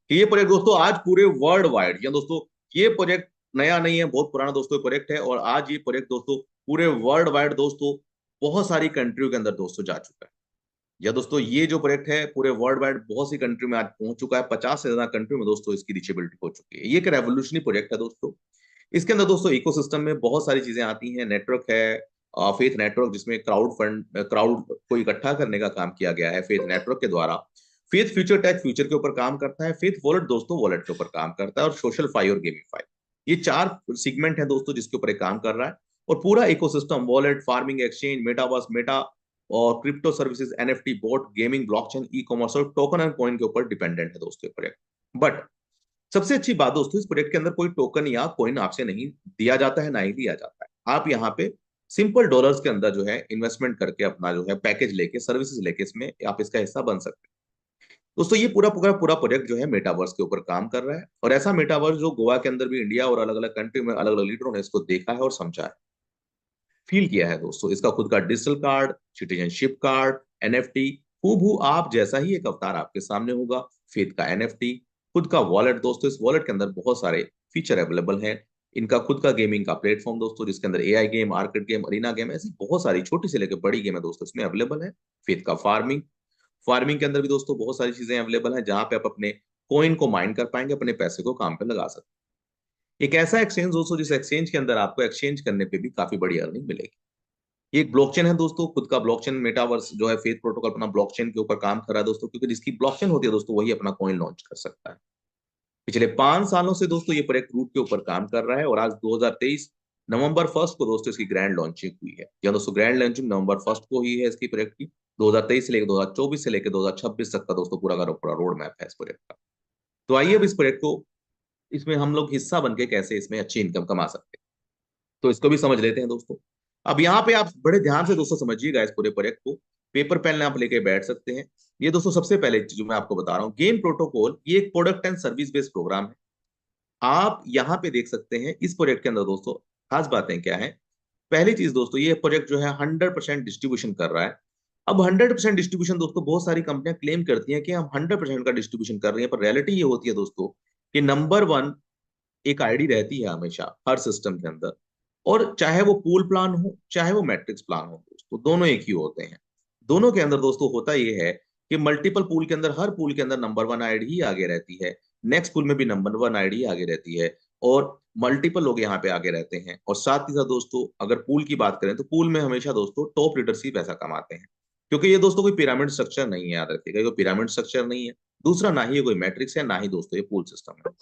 कि ये प्रोजेक्ट दोस्तों आज पूरे वर्ल्ड वाइड, या दोस्तों ये प्रोजेक्ट नया नहीं है, बहुत पुराना दोस्तों प्रोजेक्ट है, और आज ये प्रोजेक्ट दोस्तों पूरे वर्ल्ड वाइड दोस्तों बहुत सारी कंट्रियों के अंदर दोस्तों जा चुका है। या दोस्तों ये जो प्रोजेक्ट है पूरे वर्ल्ड वाइड बहुत सी कंट्री में आज पहुंच चुका है, 50 से ज्यादा कंट्री में दोस्तों इसकी रीचेबिलिटी हो चुकी है। ये एक रेवोल्यूशनरी प्रोजेक्ट है दोस्तों। इसके अंदर दोस्तों इकोसिस्टम में बहुत सारी चीजें आती हैं। नेटवर्क है, फेथ नेटवर्क, जिसमें क्राउड को इकट्ठा करने का काम किया गया है फेथ नेटवर्क के द्वारा। फेथ फ्यूचर टेक फ्यूचर के ऊपर काम करता है। फेथ वॉलेट दोस्तों वॉलेट के ऊपर काम करता है, और सोशल फाई और गेमिफाई, ये चार सेगमेंट है दोस्तों जिसके ऊपर एक काम कर रहा है। और पूरा ecosystem wallet, farming, exchange, metaverse, meta और crypto services, NFT, bot, gaming, blockchain, e commerce और टोकन एंड कॉइन के ऊपर डिपेंडेंट है दोस्तों ये प्रोजेक्ट। बट सबसे अच्छी बात दोस्तों, इस प्रोजेक्ट के अंदर कोई टोकन या कॉइन आपसे नहीं दिया जाता है, ना ही लिया जाता है। आप यहाँ पे सिंपल डॉलर्स के अंदर जो है इन्वेस्टमेंट करके अपना जो है पैकेज लेके, सर्विसेज लेके, इसमें आप इसका हिस्सा बन सकते हैं। दोस्तों ये पूरा पूरा पूरा प्रोजेक्ट जो है मेटावर्स के ऊपर काम कर रहा है, और ऐसा मेटावर्स जो गोवा के अंदर भी, इंडिया और अलग अलग कंट्री में अलग अलग लीडरों ने इसको देखा है और समझा है, फील किया है दोस्तों। इसका खुद का digital card, citizenship card, NFT, हूबहू आप जैसा ही एक अवतार आपके सामने होगा। फेथ का एनएफटी, खुद का वॉलेट दोस्तों, इस वॉलेट के अंदर बहुत सारे फीचर अवेलेबल हैं। इनका खुद का गेमिंग का प्लेटफॉर्म दोस्तों, जिसके अंदर AI game, arcade game, arena game, ऐसी बहुत सारी छोटी से लेकर बड़ी गेम है दोस्तों इसमें अवेलेबल है। फेथ का फार्मिंग, फार्मिंग के अंदर भी दोस्तों बहुत सारी चीजें अवेलेबल हैं, जहां पे आप अपने कॉइन को माइन कर पाएंगे, अपने पैसे को काम पे लगा सकते हैं। एक ऐसा एक्सचेंज दोस्तों जिस एक्सचेंज के अंदर आपको एक्सचेंज करने पे भी काफी बड़ी अर्निंग मिलेगी। ये एक ब्लॉकचेन है दोस्तों, खुद का ब्लॉकचेन मेटावर्स जो है फेथ प्रोटोकॉल अपना ब्लॉकचेन के ऊपर काम कर रहा है दोस्तों, क्योंकि जिसकी ब्लॉकचेन होती है दोस्तों वही अपना कॉइन लॉन्च कर सकता है। पिछले 5 सालों से दोस्तों ये प्रोजेक्ट रूट के ऊपर काम कर रहा है, और आज 2023 नवंबर 1 को दोस्तों इसकी ग्रैंड लॉन्चिंग हुई है। या दोस्तों ग्रैंड लॉन्चिंग नवंबर 1 को हुई है इसकी प्रोजेक्ट की। 2023 से लेकर 2024 से लेकर 2026 तक का दोस्तों पूरा का पूरा रोड मैप है इस प्रोजेक्ट का। तो आइए अब इस प्रोजेक्ट को, इसमें हम लोग हिस्सा बन के कैसे इसमें अच्छी इनकम कमा सकते हैं, तो इसको भी समझ लेते हैं दोस्तों। अब यहाँ पे आप बड़े ध्यान से दोस्तों समझिएगा इस पूरे प्रोजेक्ट को। पेपर पेन आप लेके बैठ सकते हैं। ये दोस्तों सबसे पहले चीज जो मैं आपको बता रहा हूँ, गेम प्रोटोकॉल ये एक product and service based program है। आप यहाँ पे देख सकते हैं इस प्रोजेक्ट के अंदर दोस्तों खास बातें क्या है। पहली चीज दोस्तों, ये प्रोजेक्ट जो है 100% डिस्ट्रीब्यूशन कर रहा है। अब 100% डिस्ट्रीब्यूशन दोस्तों, बहुत सारी कंपनियां क्लेम करती हैं कि हम 100% का डिस्ट्रीब्यूशन कर रही हैं, पर रियलिटी ये होती है दोस्तों कि नंबर वन एक आईडी रहती है हमेशा हर सिस्टम के अंदर। और चाहे वो पूल प्लान हो, चाहे वो मैट्रिक्स प्लान हो दोस्तों, दोनों एक ही होते हैं। दोनों के अंदर दोस्तों होता ये है कि मल्टीपल पूल के अंदर, हर पूल के अंदर नंबर वन आईडी ही आगे रहती है। नेक्स्ट पूल में भी नंबर वन आईडी आगे रहती है, और मल्टीपल लोग यहाँ पे आगे रहते हैं। और साथ ही साथ दोस्तों अगर पूल की बात करें तो पूल में हमेशा दोस्तों टॉप लीडरशिप ऐसा कमाते हैं, क्योंकि ये दोस्तों कोई पिरामिड स्ट्रक्चर नहीं है, याद रखिएगा, ये पिरामिड स्ट्रक्चर नहीं है। दूसरा, ना ही ये कोई मैट्रिक्स है, ना ही दोस्तों ये पूल सिस्टम है।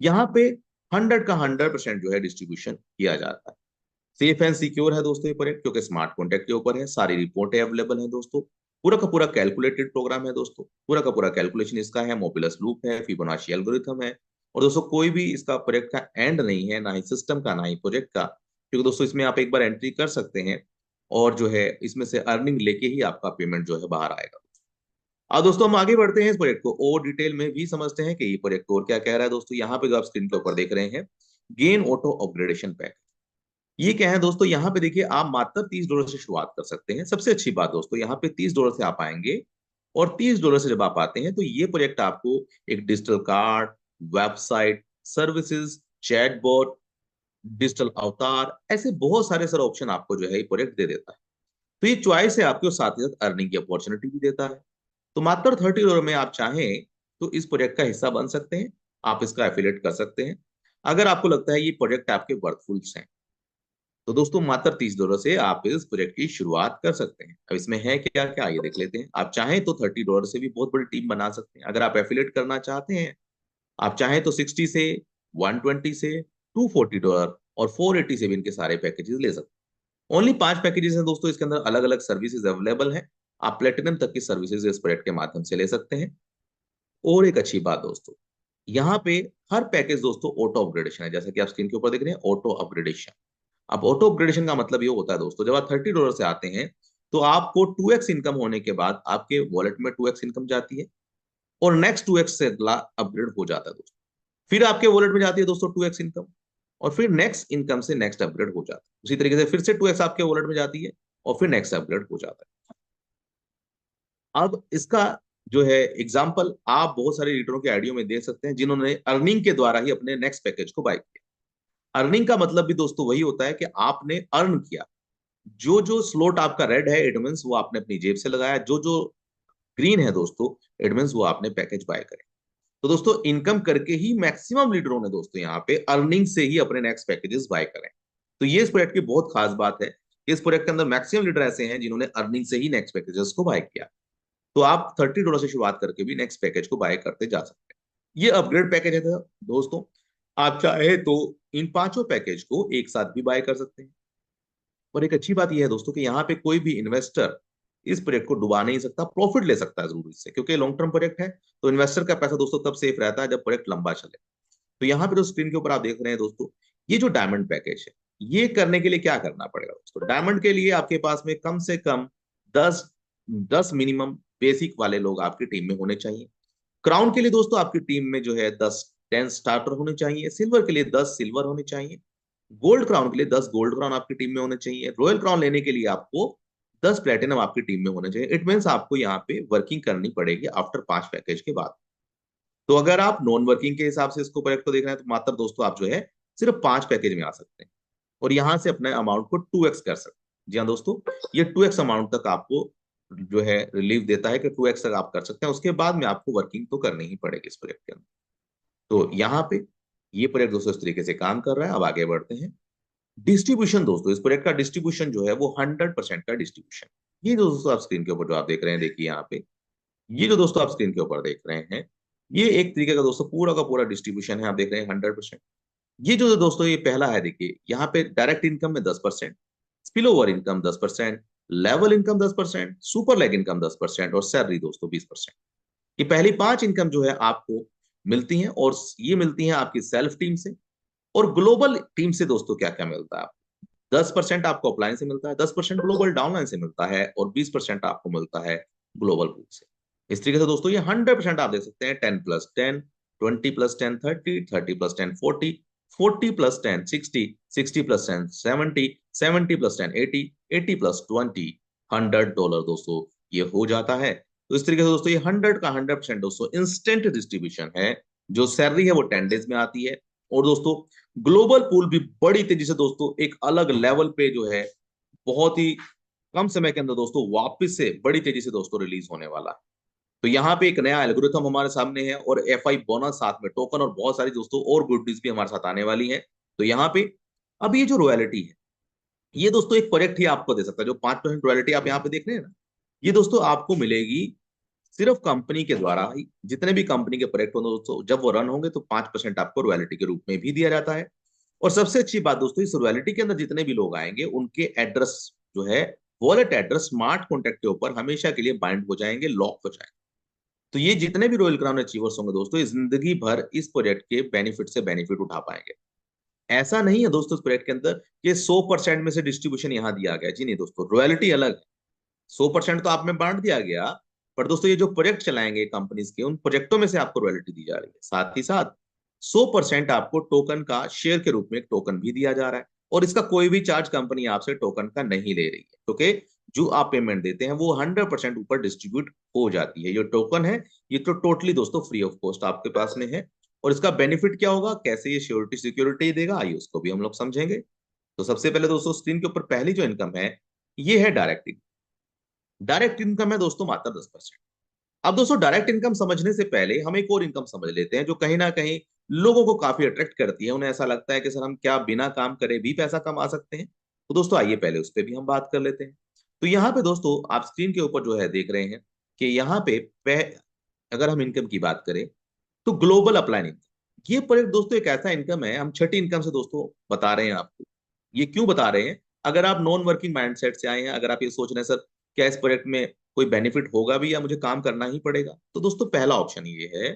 यहाँ पे 100% जो है डिस्ट्रीब्यूशन किया जाता है। सेफ एंड सिक्योर है दोस्तों ये प्रोजेक्ट, क्योंकि स्मार्ट कॉन्ट्रैक्ट के ऊपर है, सारी रिपोर्टें अवेलेबल है दोस्तों। पूरा का पूरा कैलकुलेटेड प्रोग्राम है दोस्तों, पूरा का पूरा कैलकुलेशन इसका है, मोबिलस लूप है, फिबोनाची एल्गोरिथम है। और दोस्तों कोई भी इसका प्रोजेक्ट का एंड नहीं है, ना ही सिस्टम का, ना ही प्रोजेक्ट का, क्योंकि दोस्तों इसमें आप एक बार एंट्री कर सकते हैं, और जो है इसमें से अर्निंग लेके ही आपका पेमेंट जो है बाहर आएगा। अब दोस्तों हम आगे बढ़ते हैं इस प्रोजेक्ट को और डिटेल में भी समझते हैं कि ये प्रोजेक्ट और क्या कह रहा है दोस्तों। यहाँ पे जो आप स्क्रीन के ऊपर देख रहे हैं, गेन ऑटो अपग्रेडेशन पैक, ये क्या है दोस्तों। यहाँ पे देखिए आप मात्र $30 से शुरुआत कर सकते हैं। सबसे अच्छी बात दोस्तों, यहाँ पे $30 से आप आएंगे, और $30 से जब आप आते हैं तो ये प्रोजेक्ट आपको एक digital card, website, services, chatbot, digital अवतार, ऐसे बहुत सारे सर ऑप्शन आपको जो है ये प्रोजेक्ट दे देता है। तो ये चॉइस है आपके, और साथ ही साथ अर्निंग की अपॉर्चुनिटी भी देता है। तो मात्र $30 में आप चाहें तो इस प्रोजेक्ट का हिस्सा बन सकते हैं, आप इसका एफिलेट कर सकते हैं, अगर आपको लगता है ये प्रोजेक्ट आपके वर्थफुल्स हैं। तो दोस्तों मात्र $30 से आप इस प्रोजेक्ट की शुरुआत कर सकते हैं। अब इसमें है क्या क्या, ये देख लेते हैं। आप चाहें तो $30 से भी बहुत बड़ी टीम बना सकते हैं, अगर आप एफिलेट करना चाहते हैं। आप चाहें तो 60 से, 120 से, $240 और 480 से भी इनके सारे पैकेजेस ले सकते हैं। ओनली 5 पैकेजेस हैं दोस्तों इसके अंदर, अलग अलग सर्विसेज अवेलेबल हैं। आप प्लेटिनम तक की सर्विसेज इस प्रोजेक्ट के माध्यम से ले सकते हैं। और एक अच्छी बात दोस्तों, यहाँ पे हर पैकेज दोस्तों ऑटो अपग्रेडेशन है, जैसा कि आप स्क्रीन के ऊपर देख रहे हैं, ऑटो अपग्रेडेशन। अब ऑटो अपग्रेडेशन का मतलब ये होता है दोस्तों, जब आप $30 से आते हैं तो आपको 2x इनकम होने के बाद आपके वॉलेट में 2x इनकम जाती है, और नेक्स्ट 2x से अगला अपग्रेड हो जाता है दोस्तों। फिर आपके वॉलेट में जाती है दोस्तों 2x इनकम, और फिर नेक्स्ट इनकम से नेक्स्ट अपग्रेड हो जाता है। उसी तरीके से फिर से 2x आपके वॉलेट में जाती है, और फिर नेक्स्ट अपग्रेड हो जाता है। अब इसका जो है एग्जाम्पल आप बहुत सारे लीडरों के आइडियो में देख सकते हैं जिन्होंने अर्निंग के द्वारा ही अपने नेक्स्ट पैकेज को बाय किया। अर्निंग का मतलब भी दोस्तों वही होता है कि आपने अर्न किया। जो जो स्लॉट आपका रेड है इट मींस वो आपने अपनी जेब से लगाया, जो जो ग्रीन है दोस्तों इट मींस वो आपने पैकेज बाय करे। तो दोस्तों इनकम करके ही मैक्सिमम लीडरों ने दोस्तों यहाँ पे अर्निंग से ही अपने नेक्स्ट पैकेजेस बाय करें। तो ये इस प्रोजेक्ट की बहुत खास बात है। इस प्रोजेक्ट के अंदर मैक्सिमम लीडर ऐसे हैं जिन्होंने अर्निंग से ही नेक्स्ट पैकेजेस को बाय किया। तो आप $30 से शुरुआत करके भी नेक्स्ट पैकेज को बाय करते जा सकते हैं। ये अपग्रेड पैकेज है दोस्तों। आप चाहे तो इन पांचों पैकेज को एक साथ भी बाय कर सकते हैं। और एक अच्छी बात यह है दोस्तों कि यहाँ पे कोई भी इन्वेस्टर इस प्रोजेक्ट को डुबा नहीं सकता, प्रॉफिट ले सकता है जरूर इससे, क्योंकि लॉन्ग टर्म प्रोजेक्ट है। तो इन्वेस्टर का पैसा दोस्तों तब सेफ रहता है जब प्रोजेक्ट लंबा चले। तो यहाँ पे जो स्क्रीन के ऊपर आप देख रहे हैं दोस्तों, ये जो डायमंड पैकेज है, ये करने के लिए क्या करना पड़ेगा दोस्तों? डायमंड के लिए आपके पास में कम से कम 10 10 मिनिमम बेसिक वाले लोग आपकी टीम में होने चाहिए। क्राउन के लिए दोस्तों आपकी टीम में जो है 10 स्टार्टर होने चाहिए। सिल्वर के लिए 10 सिल्वर होने चाहिए। गोल्ड क्राउन के लिए 10 गोल्ड क्राउन आपकी टीम में होने चाहिए। रॉयल क्राउन लेने के लिए आपको 10 प्लेटिनम आपकी टीम में होने चाहिए। इट मीन्स आपको यहाँ पे वर्किंग करनी पड़ेगी आफ्टर 5 पैकेज के बाद। तो अगर आप नॉन वर्किंग के हिसाब से इसको प्रोजेक्ट को देख रहे हैं तो मात्र दोस्तों आप जो है सिर्फ 5 पैकेज में आ सकते हैं और यहाँ से अपने अमाउंट को 2x कर सकते हैं। जी हाँ दोस्तों, ये 2x अमाउंट तक आपको जो है रिलीफ देता है कि 2x तक आप कर सकते हैं। उसके बाद में आपको वर्किंग तो करनी ही पड़ेगी इस प्रोजेक्ट के अंदर। तो यहाँ पे ये प्रोजेक्ट दोस्तों इस तरीके से काम कर रहा है। अब आगे बढ़ते हैं। डिस्ट्रीब्यूशन दोस्तों, इस प्रोजेक्ट का डिस्ट्रीब्यूशन जो है वो 100% का डिस्ट्रीब्यूशन। ये जो दोस्तों आप स्क्रीन के ऊपर जो आप देख रहे हैं, देखिए यहाँ पे ये जो दोस्तों आप स्क्रीन के ऊपर देख रहे हैं, ये एक तरीके का दोस्तों पूरा का पूरा डिस्ट्रीब्यूशन है। आप देख रहे हैं 100%। ये जो दोस्तों ये पहला है, देखिए यहाँ पे डायरेक्ट इनकम में 10%, spill over income 10%, level income 10%, super leg income 10% और सैलरी दोस्तों 20%। ये पहली 5 इनकम जो है आपको मिलती हैं और ये मिलती हैं आपकी सेल्फ टीम से। और ग्लोबल टीम से दोस्तों क्या क्या मिलता है? 10% आपको अपलाइन से मिलता है, 10% ग्लोबल डाउनलाइन से मिलता है और 20% आपको मिलता है ग्लोबल पूल से। इस तरीके से दोस्तों ये 100% आप देख सकते हैं। 10+10, 20+10 30, 30+10 40, 40+10 60, 60+10 70, 70+10 80, 80+20 $100 दोस्तों ये हो जाता है। तो इस तरीके से दोस्तों ये 100 का 100% दोस्तों इंस्टेंट डिस्ट्रीब्यूशन है। जो सैलरी है वो 10 डेज में आती है। और दोस्तों ग्लोबल पूल भी बड़ी तेजी से दोस्तों एक अलग लेवल पे जो है बहुत ही कम समय के अंदर दोस्तों वापस से बड़ी तेजी से दोस्तों रिलीज होने वाला है। तो यहाँ पे एक नया एल्गोरिथम हमारे सामने है और एफआई बोनस साथ में टोकन और बहुत सारी दोस्तों और गुड न्यूज भी हमारे साथ आने वाली है। तो यहाँ पे अब ये जो रॉयल्टी है, ये दोस्तों एक प्रोजेक्ट ही आपको दे सकता है। जो 5% रॉयल्टी आप यहाँ पे देख रहे हैं ना, ये दोस्तों आपको मिलेगी सिर्फ कंपनी के द्वारा ही। जितने भी कंपनी के प्रोजेक्ट होंगे दोस्तों जब वो रन होंगे तो 5% आपको रॉयल्टी के रूप में भी दिया जाता है। और सबसे अच्छी बात दोस्तों, इस रॉयल्टी के अंदर जितने भी लोग आएंगे उनके एड्रेस जो है वॉलेट एड्रेस स्मार्ट कॉन्ट्रैक्ट के ऊपर हमेशा के लिए बाइंड हो जाएंगे, लॉक हो जाएंगे। तो ये जितने भी रॉयल क्राउन अचीवर्स होंगे दोस्तों ये जिंदगी भर इस प्रोजेक्ट के बेनिफिट से बेनिफिट उठा पाएंगे। ऐसा नहीं है दोस्तों इस प्रोजेक्ट के अंदर कि 100% में से डिस्ट्रीब्यूशन यहाँ दिया गया। जी नहीं दोस्तों, रॉयल्टी अलग है। 100% तो आप में बांट दिया गया, पर दोस्तों ये जो प्रोजेक्ट चलाएंगे कंपनीज के उन प्रोजेक्टों में से आपको रॉयल्टी दी जा रही है। साथ ही साथ 100% आपको टोकन का शेयर के रूप में एक टोकन भी दिया जा रहा है। और इसका कोई भी चार्ज कंपनी आपसे टोकन का नहीं ले रही है, क्योंकि जो आप पेमेंट देते हैं वो 100% ऊपर डिस्ट्रीब्यूट हो जाती है। ये टोकन है ये तो टोटली दोस्तों फ्री ऑफ कॉस्ट आपके पास में है। और इसका बेनिफिट क्या होगा, कैसे ये श्योरिटी सिक्योरिटी देगा, आइए उसको भी हम लोग समझेंगे। तो सबसे पहले दोस्तों स्क्रीन के ऊपर पहली जो इनकम है ये है डायरेक्ट इनकम। डायरेक्ट इनकम है दोस्तों मात्र 10%। अब दोस्तों डायरेक्ट इनकम समझने से पहले हम एक और इनकम समझ लेते हैं जो कहीं ना कहीं लोगों को काफी अट्रैक्ट करती है। उन्हें ऐसा लगता है कि सर हम क्या बिना काम करे भी पैसा कमा सकते हैं? तो दोस्तों आइए पहले उस पर भी हम बात कर लेते हैं। तो यहाँ पे दोस्तों आप स्क्रीन के ऊपर जो है देख रहे हैं कि यहाँ पे अगर हम इनकम की बात करें तो ग्लोबल अपलाइन इनकम, ये प्रोजेक्ट दोस्तों एक ऐसा इनकम है, हम छठी इनकम से दोस्तों बता रहे हैं आपको। ये क्यों बता रहे हैं? अगर आप नॉन वर्किंग माइंडसेट से आए हैं, अगर आप ये सोच रहे हैं सर क्या इस प्रोजेक्ट में कोई बेनिफिट होगा भी या मुझे काम करना ही पड़ेगा, तो दोस्तों पहला ऑप्शन ये है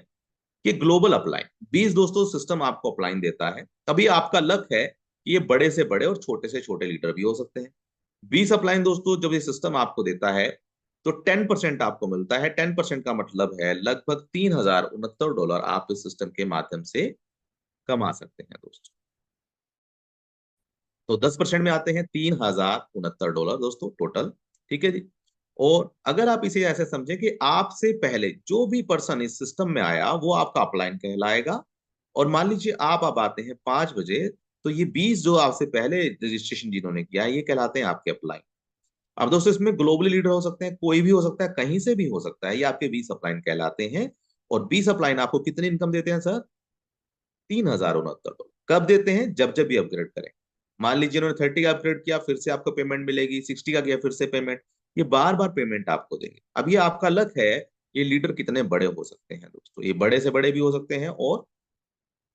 कि ग्लोबल अपलाइन 20 दोस्तों सिस्टम आपको अपलाइन देता है। कभी आपका लक है कि ये बड़े से बड़े और छोटे से छोटे लीडर भी हो सकते हैं। 20 अपलाइन दोस्तों जब ये सिस्टम आपको देता है तो 10% आपको मिलता है। 10% का मतलब है लगभग $3069 आप इस सिस्टम के माध्यम से कमा सकते हैं दोस्तों। तो 10% में आते हैं $3069 दोस्तों टोटल। ठीक है जी। और अगर आप इसे ऐसे समझें कि आपसे पहले जो भी पर्सन इस सिस्टम में आया वो आपका अपलाइन कहलाएगा। और मान लीजिए आप आते हैं 5 बजे, तो ये 20 जो आपसे पहले रजिस्ट्रेशन जिन्होंने किया है ये कहलाते हैं आपके अपलाइन। अब दोस्तों इसमें ग्लोबली लीडर हो सकते हैं, कोई भी हो सकता है, कहीं से भी हो सकता है, ये आपके 20 अपलाइन कहलाते हैं। और 20 अपलाइन आपको कितनी इनकम देते हैं सर? 3,069 डॉलर। कब देते हैं? जब जब भी अपग्रेड करें। मान लीजिए उन्होंने 30 का अपग्रेड किया, फिर से आपको पेमेंट मिलेगी, 60 का किया फिर से पेमेंट। ये बार बार पेमेंट आपको देंगे। अब ये आपका लक है, ये लीडर कितने बड़े हो सकते हैं दोस्तों। ये बड़े से बड़े भी हो सकते हैं और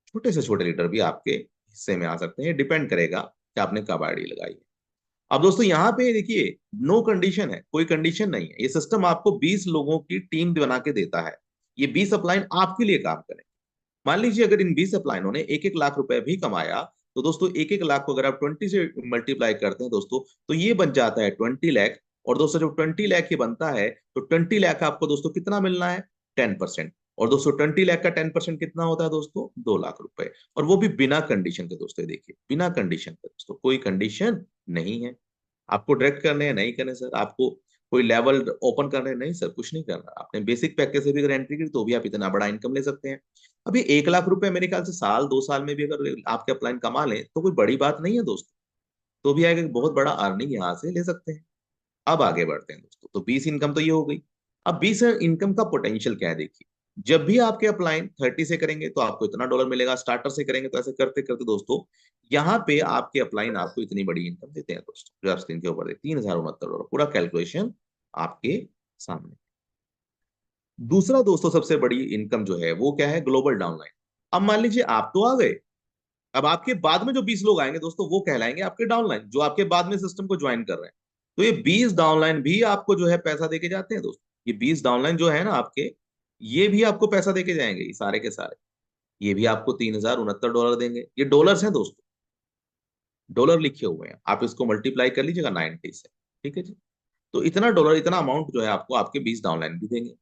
छोटे से छोटे लीडर भी आपके हिस्से में आ सकते हैं। डिपेंड करेगा कि आपने कब आईडी लगाई है। अब दोस्तों यहाँ पे देखिए, नो कंडीशन है, कोई कंडीशन नहीं है। ये सिस्टम आपको 20 लोगों की टीम बना के देता है। ये 20 अपलाइन आपके लिए काम करें। मान लीजिए अगर इन 20 अपलाइनों ने 1-1 लाख रुपए भी कमाया, तो दोस्तों 1-1 लाख को अगर आप 20 से मल्टीप्लाई करते हैं दोस्तों, तो ये बन जाता है 20 लाख। और दोस्तों जब 20 लाख ये बनता है, तो 20 लाख आपको दोस्तों कितना मिलना है? 10%। और दोस्तों 20 लाख का 10% कितना होता है दोस्तों? 2 लाख रुपए। और वो भी बिना कंडीशन के दोस्तों, देखिए बिना कंडीशन के दोस्तों, कोई कंडीशन नहीं है। आपको डायरेक्ट करने हैं, नहीं करने सर, आपको कोई लेवल ओपन करने हैं, नहीं सर, कुछ नहीं करना। आपने बेसिक पैकेज से भी अगर एंट्री की तो भी आप इतना बड़ा इनकम ले सकते हैं। अभी 1 लाख रुपए मेरे ख्याल से साल 2 साल में भी अगर आपके अपलाइन कमा लें तो कोई बड़ी बात नहीं है दोस्तों। तो भी आगे बहुत बड़ा अर्निंग यहाँ से ले सकते हैं। अब आगे बढ़ते हैं दोस्तों। तो 20 इनकम तो ये हो गई। अब 20 इनकम का पोटेंशियल क्या है देखिए। जब भी आपके अपलाइन 30 से करेंगे तो आपको इतना डॉलर मिलेगा, स्टार्टर से करेंगे तो ऐसे करते करते दोस्तों यहाँ पे आपके अपलाइन आपको इतनी बड़ी इनकम देते हैं दोस्तों, जो आप स्क्रीन के ऊपर देखते हैं, 3,069 डॉलर। पूरा कैलकुलेशन आपके सामने। दूसरा दोस्तों सबसे बड़ी इनकम जो है वो क्या है? Global downline. अब मान लीजिए आप तो आ गए, अब आपके बाद में जो 20 लोग आएंगे दोस्तों वो कहलाएंगे आपके डाउनलाइन, जो आपके बाद में सिस्टम को ज्वाइन कर रहे हैं। तो ये 20 डाउनलाइन भी आपको जो है पैसा देके जाते हैं दोस्तों। ये 20 डाउनलाइन जो है ना आपके, ये भी आपको पैसा देके जाएंगे, ये सारे के सारे। ये भी आपको 3,069 डॉलर देंगे। ये डॉलर्स हैं दोस्तों, डॉलर लिखे हुए हैं, आप इसको मल्टीप्लाई कर लीजिएगा 90 से। ठीक है जी। तो इतना डॉलर, इतना अमाउंट जो है आपको आपके 20 डाउनलाइन भी देंगे।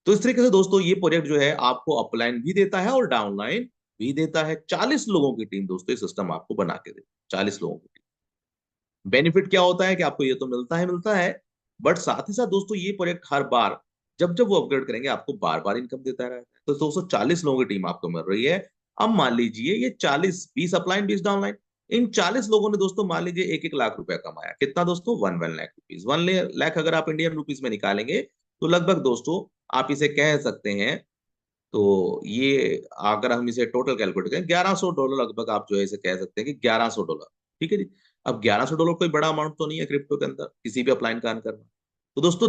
तो इस तरीके से दोस्तों ये प्रोजेक्ट जो है आपको अपलाइन भी देता है और डाउनलाइन भी देता है। 40 लोगों की टीम दोस्तों ये सिस्टम आपको बना के देता है, 40 लोगों की टीम। बेनिफिट क्या होता है कि आपको ये तो मिलता है, बट साथ ही साथ दोस्तों ये प्रोजेक्ट हर बार जब जब वो अपग्रेड करेंगे आपको बार बार इनकम देता रहता है। तो दोस्तों 40 लोगों की टीम आपको मिल रही है। अब मान लीजिए ये 40, 20 अपलाइन 20 डाउनलाइन, इन 40 लोगों ने दोस्तों मान लीजिए 1-1 लाख रुपया कमाया। कितना दोस्तों? 1 लाख रुपीज। 1 लाख अगर आप इंडियन रुपीज में निकालेंगे तो लगभग दोस्तों आप इसे कह सकते हैं, तो ये अगर हम इसे टोटल कैलकुलेट करें 1100 डॉलर लगभग आप जो है इसे कह सकते हैं कि 1100 डॉलर। ठीक है जी। अब 1100 डॉलर कोई बड़ा अमाउंट तो नहीं है क्रिप्टो के अंदर किसी भी अपलाइन का अर्न करना। तो दोस्तों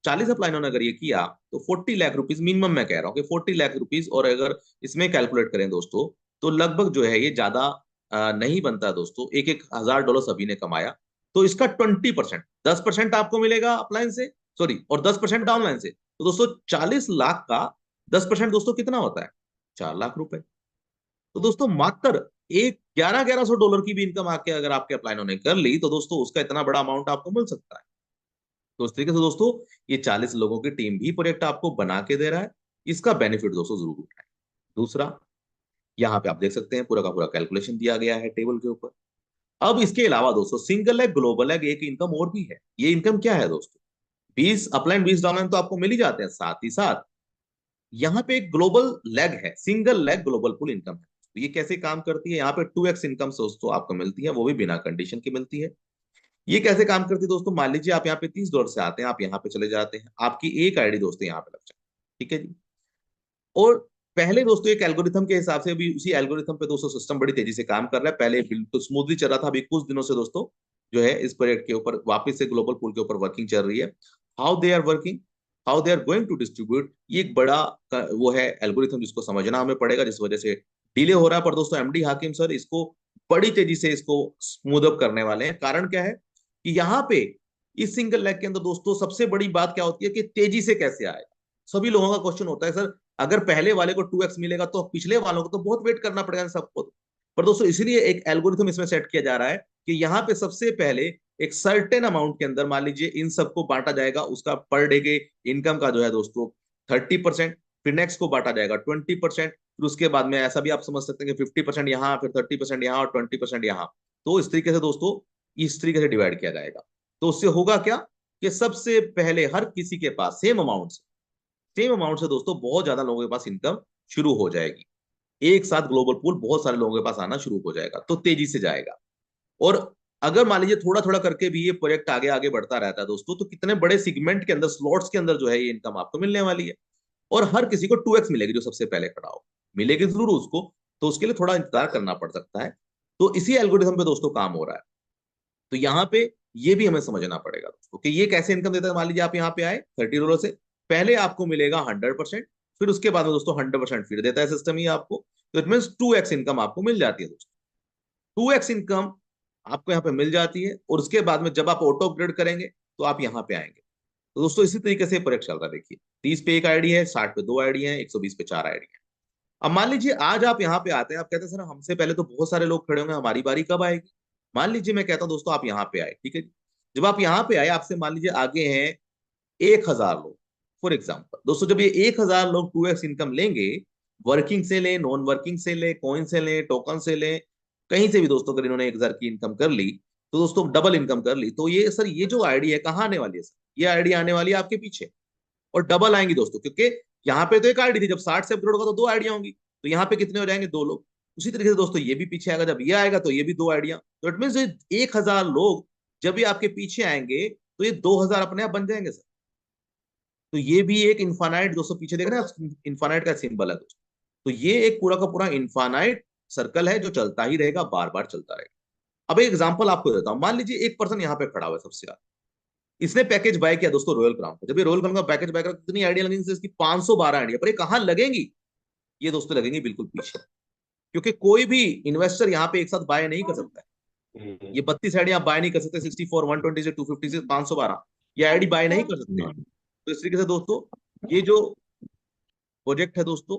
40 अपलाइनों ने अगर ये किया तो 40 लाख रुपीज मिनिमम, मैं कह रहा हूँ कि 40 लाख रुपीज। और अगर इसमें कैलकुलेट करें दोस्तों तो लगभग जो है ये ज्यादा नहीं बनता दोस्तों। 1-1 हजार डॉलर सभी ने कमाया। तो इसका 20%, 10% आपको मिलेगा अपलाइन से, सॉरी, और 10% डाउनलाइन से। तो दोस्तों 40 लाख का 10% दोस्तों कितना होता है? 4 लाख रुपए। तो दोस्तों मात्र एक 1100 डॉलर की भी इनकम आके अगर आपके अपलाइनों ने कर ली तो दोस्तों उसका इतना बड़ा अमाउंट आपको मिल सकता है। तो इस तरीके से दोस्तों ये 40 लोगों की टीम भी प्रोजेक्ट आपको बना के दे रहा है। इसका बेनिफिट दोस्तों जरूर उठाएं। दूसरा, यहाँ पे आप देख सकते हैं पूरा का पूरा कैलकुलेशन दिया गया है टेबल के ऊपर। अब इसके अलावा दोस्तों सिंगल लेग, ग्लोबल लेग, एक इनकम और भी है। ये इनकम क्या है दोस्तों? 20 अपलाइन 20 डाउनलाइन तो आपको मिल ही जाते हैं, साथ ही साथ यहाँ पे एक ग्लोबल लेग है, सिंगल लेग ग्लोबल पुल इनकम है। तो ये कैसे काम करती है? यहाँ पे 2x इनकम दोस्तों आपको मिलती है, वो भी बिना कंडीशन की मिलती है। ये कैसे काम करती है दोस्तों? मान लीजिए आप यहाँ पे 30 डॉलर से आते हैं, आप यहाँ पे चले जाते हैं, आपकी एक आईडी दोस्तों यहाँ पे लग जाए। ठीक है जी। और पहले दोस्तों एक एल्गोरिथम के हिसाब से, अभी उसी एल्गोरिथम पे दोस्तों सिस्टम बड़ी तेजी से काम कर रहा है। पहले बिल्कुल स्मूथली चल रहा था, अभी कुछ दिनों से दोस्तों जो है इस प्रोजेक्ट के ऊपर वापस से ग्लोबल पूल के ऊपर वर्किंग चल रही है। How they are working, how they are going to distribute, ये एक बड़ा वो है एल्गोरिथम जिसको समझना हमें पड़ेगा, जिस वजह से डिले हो रहा है। पर दोस्तों एमडी हाकिम सर इसको बड़ी तेजी से इसको स्मूथ अप करने वाले हैं। कारण क्या है कि यहाँ पे इस सिंगल लेग के अंदर दोस्तों सबसे बड़ी बात क्या होती है कि तेजी से कैसे आएगा। सभी लोगों का क्वेश्चन होता है सर, अगर पहले वाले को 2x मिलेगा तो पिछले वालों को तो बहुत वेट करना पड़ेगा सबको। पर दोस्तों इसीलिए एक एल्गोरिथम इसमें सेट किया जा रहा है कि यहाँ पे सबसे पहले एक सर्टेन अमाउंट के अंदर मान लीजिए इन सबको बांटा जाएगा, उसका पर डे के इनकम का जो है दोस्तों 30%, फिर नेक्स्ट को बांटा जाएगा 20%, फिर उसके बाद में ऐसा भी आप समझ सकते हैं कि 50% यहाँ, फिर 30% यहाँ और 20% यहाँ। तो इस तरीके से दोस्तों इस तरीके से डिवाइड किया जाएगा। तो उससे होगा क्या कि सबसे पहले हर किसी के पास सेम अमाउंट से दोस्तों बहुत ज्यादा लोगों के पास इनकम शुरू हो जाएगी। एक साथ ग्लोबल पूल बहुत सारे लोगों के पास आना शुरू हो जाएगा, तो तेजी से जाएगा। और अगर मान लीजिए थोड़ा थोड़ा करके भी ये प्रोजेक्ट आगे आगे बढ़ता रहता है दोस्तों, तो कितने बड़े सेगमेंट के अंदर, स्लॉट्स के अंदर जो है ये इनकम आपको मिलने वाली है। और हर किसी को 2x मिलेगी, जो सबसे पहले खड़ा हो। मिलेगी जरूर उसको, तो उसके लिए थोड़ा इंतजार करना पड़ सकता है। तो इसी एल्गोरिथम पे दोस्तों काम हो रहा है। तो यहाँ पे ये भी हमें समझना पड़ेगा दोस्तों कि ये कैसे इनकम देता है। मान लीजिए आप यहाँ पे आए $30 से, पहले आपको मिलेगा 100%, फिर उसके बाद में दोस्तों 100% फिर देता है सिस्टम ही आपको। तो इट मीन 2x इनकम आपको मिल जाती है दोस्तों। 2x इनकम आपको यहाँ पे मिल जाती है, और उसके बाद में जब आप ऑटो अपग्रेड करेंगे तो आप यहाँ पे आएंगे। तो दोस्तों इसी तरीके से प्रोजेक्ट चल रहा है। देखिए 30 पे एक आईडी है, 60 पे 2 आईडी है, 120 पे 4 आईडी है। अब मान लीजिए आज आप यहाँ पे आते हैं, आप कहते हैं सर हमसे पहले तो बहुत सारे लोग खड़े होंगे, हमारी बारी कब आएगी। मान लीजिए मैं कहता हूँ दोस्तों आप यहाँ पे आए, ठीक है जी। जब आप यहाँ पे आए, आपसे मान लीजिए आगे हैं 1,000 लोग। फॉर एग्जाम्पल दोस्तों, जब ये 1,000 लोग 2x इनकम लेंगे, वर्किंग से लें, नॉन वर्किंग से लें, कॉइन से लें, टोकन से लें, कहीं से भी दोस्तों, अगर इन्होंने 1,000 की इनकम कर ली, तो दोस्तों डबल इनकम कर ली, तो ये सर ये जो आईडी है कहाँ आने वाली है सर, ये आईडी आने वाली है आपके पीछे। और डबल आएंगी दोस्तों, क्योंकि यहाँ पे तो एक आईडी थी, जब 60 से अपग्रेड होगा तो 2 आईडियां होंगी, तो यहाँ पे कितने हो जाएंगे, 2 लोग। उसी तरीके से दोस्तों ये भी पीछे आएगा, जब ये आएगा तो ये भी 2 आईडियां। तो इट मीन 1,000 लोग जब ये आपके पीछे आएंगे, तो ये 2,000 अपने आप बन जाएंगे सर। तो ये भी एक इन्फानाइट, दोस्तों पीछे देख रहे हैं इन्फानाइट का सिंबल है दोस्तों। तो ये एक पूरा का पूरा इन्फानाइट सर्कल है, जो चलता ही रहेगा, बार बार चलता रहेगा। अब एक एग्जांपल आपको देता हूं। मान लीजिए एक पर्सन यहाँ पे खड़ा हुआ है सबसे ज्यादा, इसने पैकेज बाय किया दोस्तों रॉयल क्राउन का। जब ये रॉयल क्राउन का पैकेज बाय करा, कितनी आइडिया लगेंगी इसकी, 512 आइडिया। पर ये कहां लगेंगी, ये दोस्तों लगेंगी बिल्कुल पीछे, क्योंकि कोई भी इन्वेस्टर यहाँ पे एक साथ बाय नहीं कर सकता है। ये 32 आईडी आप बाय नहीं कर सकते, 64, 120 से 250 से 512, ये आईडी बाय नहीं कर सकते हैं। तो इस तरीके से दोस्तों ये जो प्रोजेक्ट है दोस्तों,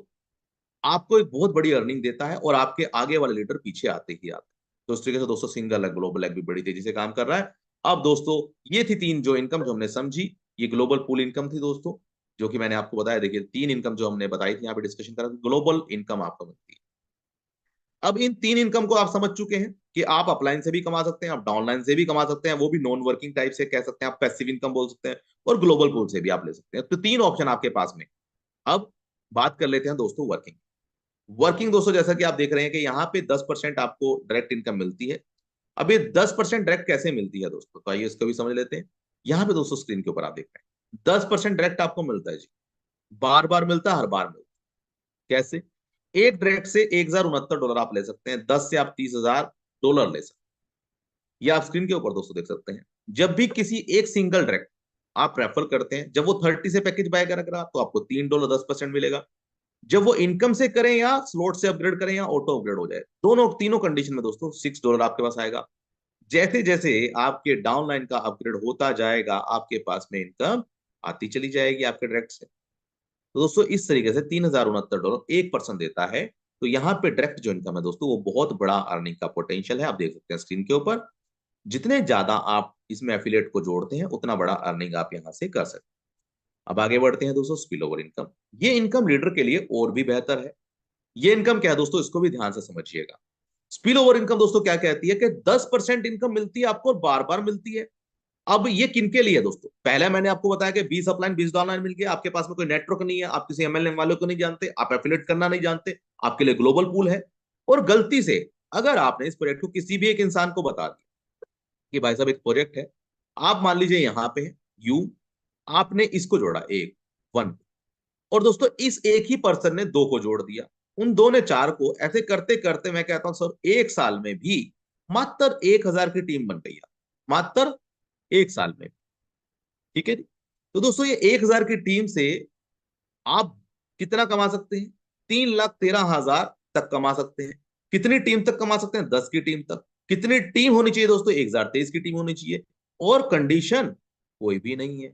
आपको एक बहुत बड़ी अर्निंग देता है, और आपके आगे वाले लीडर पीछे आते ही आते हैं। तो इस तरीके से दोस्तों सिंगल है, ग्लोबल है भी बड़ी तेजी से काम कर रहा है। अब दोस्तों ये थी 3 जो इनकम जो हमने समझी। ये ग्लोबल पूल इनकम थी दोस्तों, जो कि मैंने आपको बताया। देखिए 3 इनकम जो हमने बताई थी यहाँ पे डिस्कशन करा, ग्लोबल इनकम आपको मिलती है। अब इन 3 इनकम को आप समझ चुके हैं कि आप अपलाइन से भी कमा सकते हैं, आप डाउनलाइन से भी कमा सकते हैं, वो भी नॉन वर्किंग टाइप से कह सकते हैं, आप पैसिव इनकम बोल सकते हैं, और ग्लोबल पूल से भी आप ले सकते हैं। तो 3 ऑप्शन आपके पास में। अब बात कर लेते हैं दोस्तों वर्किंग। वर्किंग दोस्तों जैसा कि आप देख रहे हैं कि यहाँ पे 10% आपको डायरेक्ट इनकम मिलती है। अब ये 10% डायरेक्ट कैसे मिलती है दोस्तों, तो आइए इसको भी समझ लेते हैं। यहाँ पे दोस्तों स्क्रीन के ऊपर आप देख रहे हैं 10% डायरेक्ट आपको मिलता है जी, बार बार मिलता है, हर बार मिलता है। कैसे, एक डायरेक्ट से $1,069 आप ले सकते हैं, 10 से आप $30,000 ले सकते हैं। ये आप स्क्रीन के ऊपर दोस्तों देख सकते हैं। जब भी किसी एक सिंगल डायरेक्ट आप रेफर करते हैं, जब वो 30 से पैकेज बाय करेगा तो आपको $3 10% मिलेगा। जब वो इनकम से करें या स्लॉट से अपग्रेड करें या ऑटो अपग्रेड हो जाए, दोनों तीनों कंडीशन में दोस्तों $6 आपके पास आएगा। जैसे जैसे आपके डाउनलाइन का अपग्रेड होता जाएगा, आपके पास में इनकम आती चली जाएगी आपके डायरेक्ट से। तो दोस्तों इस तरीके से $3,069 एक पर्सन देता है। तो यहाँ पे डायरेक्ट जो इनकम है दोस्तों, वो बहुत बड़ा अर्निंग का पोटेंशियल है। आप देख सकते हैं स्क्रीन के ऊपर, जितने ज्यादा आप इसमें एफिलिएट को जोड़ते हैं, उतना बड़ा अर्निंग आप यहाँ से कर सकते हैं। अब आगे बढ़ते हैं दोस्तों, स्पिल ओवर इनकम। ये इनकम लीडर के लिए और भी बेहतर है। ये इनकम क्या है दोस्तों, इसको भी ध्यान से समझिएगा। स्पिल ओवर इनकम दोस्तों क्या कहती है कि 10% इनकम मिलती है आपको, और बार बार मिलती है। अब ये किनके लिए है दोस्तों, पहले मैंने आपको बताया कि 20 अपलाइन 20 डाउनलाइन मिल गया, आपके पास में कोई नेटवर्क नहीं है, आप किसी एमएलएम वालों को नहीं जानते, आप एफिलिएट करना नहीं जानते, आपके लिए ग्लोबल पूल है। और गलती से अगर आपने इस प्रोजेक्ट को किसी भी एक इंसान को बता दिया कि भाई साहब एक प्रोजेक्ट है, आप मान लीजिए यहाँ पे है यू, आपने इसको जोड़ा एक 1, और दोस्तों इस एक ही पर्सन ने 2 को जोड़ दिया, उन 2 ने 4 को, ऐसे करते करते मैं कहता हूं सर 1 साल में भी मात्र 1,000 की टीम बन गई है, मात्र 1 साल में। ठीक है जी। तो दोस्तों ये 1,000 की टीम से आप कितना कमा सकते हैं, 3,13,000 तक कमा सकते हैं। कितनी टीम तक कमा सकते हैं, 10 की टीम तक। कितनी टीम होनी चाहिए दोस्तों, 1,023 की टीम होनी चाहिए। और कंडीशन कोई भी नहीं है।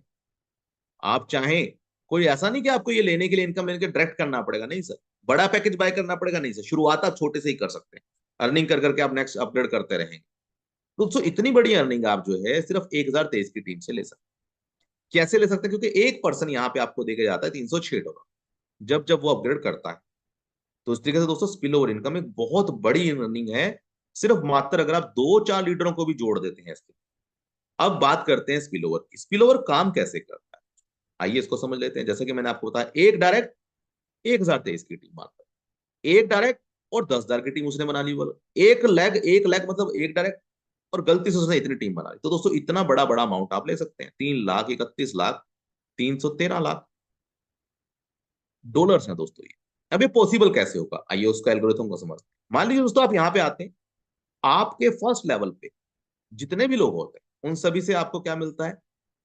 आप चाहें, कोई ऐसा नहीं कि आपको ये लेने के लिए इनकम लेने के डायरेक्ट करना पड़ेगा, नहीं सर। बड़ा पैकेज बाय करना पड़ेगा, नहीं सर। शुरुआत आप छोटे से ही कर सकते हैं, अर्निंग कर करके आप नेक्स्ट अपग्रेड करते रहेंगे। तो दोस्तों इतनी बड़ी अर्निंग आप जो है सिर्फ 1,023 की टीम से ले सकते हैं। कैसे ले सकते हैं, क्योंकि एक पर्सन यहाँ पे आपको देके जाता है $306, जब जब वो अपग्रेड करता है। तो इस तरीके से दोस्तों स्पिल ओवर इनकम एक बहुत बड़ी अर्निंग है, सिर्फ मात्र अगर आप 2-4 लीडरों को भी जोड़ देते हैं इसके। अब बात करते हैं स्पिल ओवर की। स्पिल ओवर काम कैसे करता है, आइए इसको समझ लेते हैं। जैसे कि मैंने आपको बताया, एक डायरेक्ट 1023 की टीम मात्र, एक डायरेक्ट और 10,000 की टीम उसने बना ली। बोलो एक लेग मतलब एक डायरेक्ट, और गलती से उसने इतनी टीम बना ली। तो दोस्तों इतना बड़ा बड़ा अमाउंट आप ले सकते हैं, 3,31,03,13 डॉलर्स हैं दोस्तों ये। अब ये पॉसिबल कैसे होगा, आइए उसका एल्गोरिथम को समझते हैं। मान लीजिए दोस्तों आप यहाँ पे आते हैं, आपके फर्स्ट लेवल पे जितने भी लोग होते हैं उन सभी से आपको क्या मिलता है,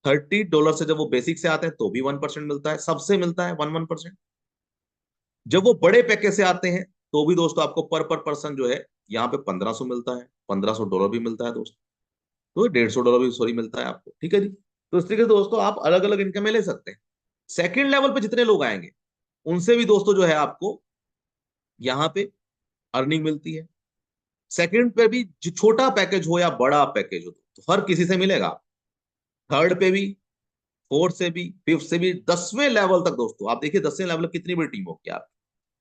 $30 से। जब वो बेसिक से आते हैं तो भी 1% मिलता है, सबसे मिलता है 1%। जब वो बड़े पैकेज से आते हैं तो भी दोस्तों आपको पर पर्सन जो है यहाँ पे 1500 मिलता है, $1500 भी मिलता है दोस्तों। तो $150 भी सॉरी मिलता है आपको, ठीक है जी। तो इस तरीके से दोस्तों आप अलग अलग इनकम ले सकते हैं। सेकंड लेवल पे जितने लोग आएंगे उनसे भी दोस्तों जो है आपको यहाँ पे अर्निंग मिलती है। सेकंड पे भी जो छोटा पैकेज हो या बड़ा पैकेज हो तो हर किसी से मिलेगा। थर्ड पे भी, फोर्थ से भी, फिफ्थ से भी, 10वें लेवल तक दोस्तों आप देखिए 10वें लेवल कितनी बड़ी टीम होगी आपकी।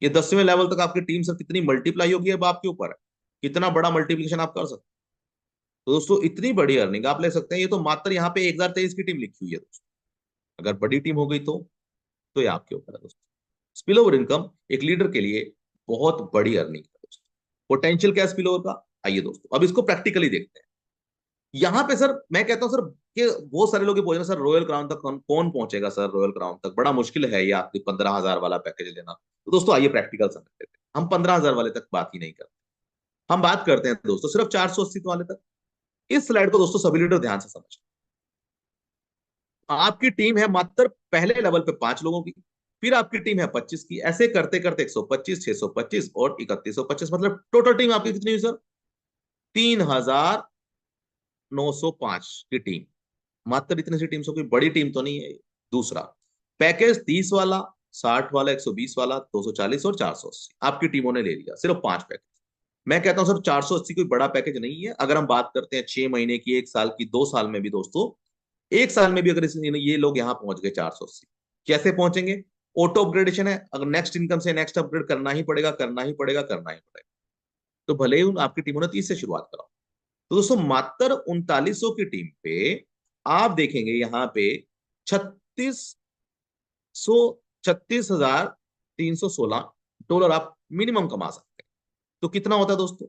ये 10वें लेवल तक आपकी टीम से कितनी मल्टीप्लाई होगी अब आपके ऊपर है, कितना बड़ा मल्टीप्लिकेशन आप कर सकते हैं। तो दोस्तों इतनी बड़ी अर्निंग आप ले सकते हैं। ये तो मात्र यहाँ पे 1023 की टीम लिखी हुई है दोस्तों, अगर बड़ी टीम हो गई तो ये आपके ऊपर है दोस्तों। स्पिल ओवर इनकम एक लीडर के लिए बहुत बड़ी अर्निंग है दोस्तों। पोटेंशियल क्या स्पिल ओवर का, आइए दोस्तों अब इसको प्रैक्टिकली देखते हैं। यहाँ पे सर मैं कहता हूँ सर कि बहुत सारे लोग ये बोल रहे हैं सर रॉयल क्राउन तक कौन कौन पहुंचेगा, सर रॉयल क्राउन तक बड़ा मुश्किल है ये आपकी 15,000 वाला पैकेज लेना। तो दोस्तों आइए प्रैक्टिकल समझ लेते हैं। हम 15,000 वाले तक बात ही नहीं करते, हम बात करते हैं दोस्तों सिर्फ 480 वाले तक। इस स्लाइड को दोस्तों सभी लीडर ध्यान से समझ। आपकी टीम है मात्र पहले लेवल पे 5 लोगों की, फिर आपकी टीम है 25 की, ऐसे करते करते 125, 625 और 3125, मतलब टोटल टीम आपकी कितनी हुई सर, 3,905 की टीम। मात्र इतनी सी टीम से, कोई बड़ी टीम तो नहीं है। दूसरा पैकेज 30 वाला, 60 वाला, 120 वाला, 240 और 480 आपकी टीमों ने ले लिया, सिर्फ 5 पैकेज। मैं कहता हूं सर 480 कोई बड़ा पैकेज नहीं है। अगर हम बात करते हैं 6 महीने की, 1 साल की, 2 साल में भी दोस्तों, 1 साल में भी अगर ये लोग यहाँ पहुंच गए 480, कैसे पहुंचेंगे, ऑटो अपग्रेडेशन है। अगर नेक्स्ट इनकम से नेक्स्ट अपग्रेड करना ही पड़ेगा, करना ही पड़ेगा, करना ही पड़ेगा। तो भले ही आपकी टीमों ने 30 से शुरुआत करा। तो दोस्तों मात्र 3900 की टीम पे आप देखेंगे यहाँ पे 3600 $36,316 आप मिनिमम कमा सकते हैं। तो कितना होता है दोस्तों,